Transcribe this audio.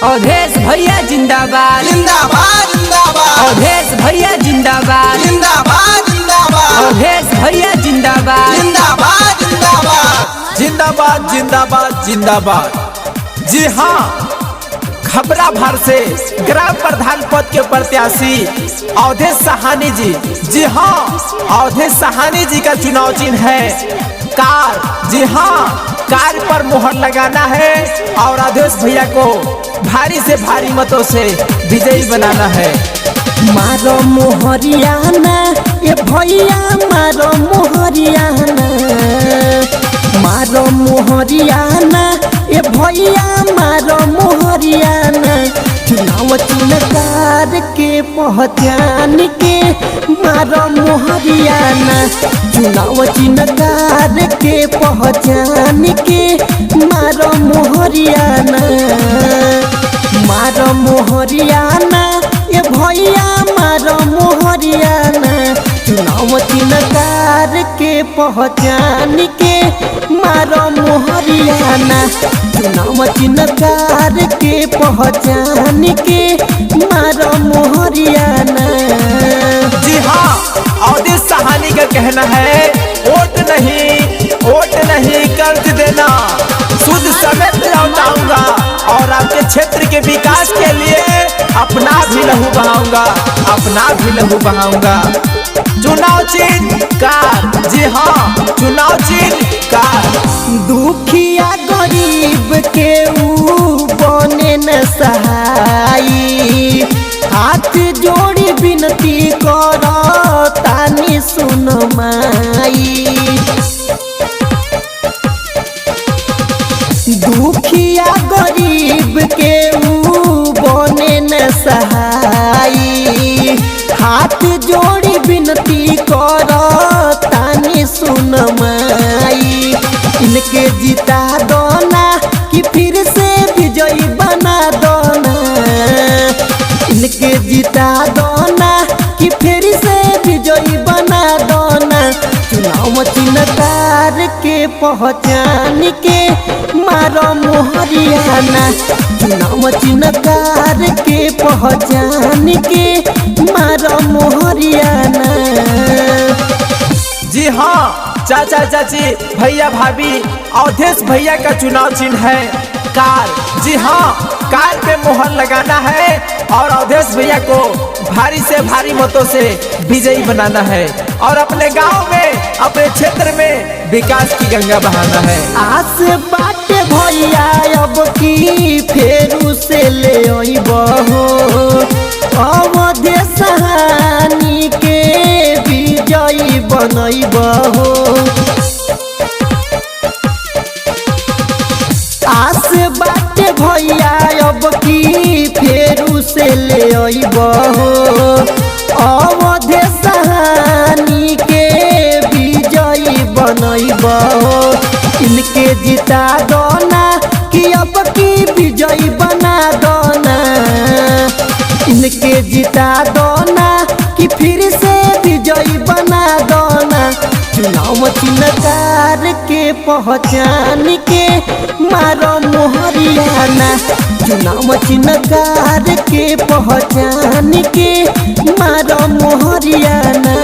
अवधेश भैया जिंदाबाद जिंदाबाद जिंदाबाद। अवधेश भैया जिंदाबाद जिंदाबाद जिंदाबाद। अवधेश भैया जिंदाबाद जिंदाबाद जिंदाबाद। जिंदाबाद जिंदाबाद जिंदाबाद। जी हाँ, खबरा भर से ग्राम प्रधान पद के प्रत्याशी अवधेश साहनी जी। जी हाँ, अवधेश साहनी जी का चुनाव चिन्ह है कार। जी हाँ, कार पर मोहर लगाना है और अवधेश भैया को भारी से भारी मतों से विजयी बनाना है। मारो मोहरियाना ये भैया, मारो मोहरियाना, मारो मोहरियाना ये भैया, मारो मोहरियाना। चुनाव चिन्हकार के पहचान के मारो मोहरियाना, चुनाव चिन्हकार के पहचान के मारो मोहरियाना। मारो मोहरियाना ये भैया, मारो मोहरियाना। चुनाव चिन्हकार के पहचान के मारो मोहरियाना, चुनाव चिन्हकार के पहचान के मारो मोहरियाना। जी हाँ, अवधेश साहनी का कहना है वोट नहीं कर्ज देना, शुद्ध समय पे लौटाऊंगा और आपके क्षेत्र के विकास के लिए अपना भी लहू बहाऊंगा, अपना भी लहू बहाऊंगा। चुनाव चिन्ह कार। जी हाँ, चुनाव चिन्ह कार। दुखिया गरीब के ऊ बने न सहाई, हाथ जोड़ी विनती करो तानी सुन माई। दुखिया गरीब के ऊ बने न सहाई, हाथ जोड़ी विनती करो तानी सुन माई। इनके जिता दोना कि फिर से विजयी बना दोना, इनके जिता दोना कि फिर से विजयी बना दोना। चुनाव चिन्हकार के पहचान के मारो मोहरियाना, चुनाव चिन्हकार के पहचान के मारो मोहरियाना। जी हाँ, चाचा चाची भैया भाभी, अवधेश भैया का चुनाव चिन्ह है कार। जी हाँ, कार पे मोहर लगाना है और अवधेश भैया को भारी से भारी मतों से विजयी बनाना है और अपने गांव में, अपने क्षेत्र में विकास की गंगा बहाना है। आस बाट भैया अब की फेरू से ले अइबहो, अवधेश साहनी के विजयी बनइबहो। आस बाट भैया अब की फेरू से ले अइबहो, अवधेश साहनी के विजयी बनइबहो। इनके जिता दोना कि अब की विजयी बना दोना, इनके जिता दोना कि फिर से विजयी बना दोना। चुनाव चिन्हकार के पहचान के मारो मोहरियाना, चुनाव चिन्हकार के पहचान के मारो मोहरियाना।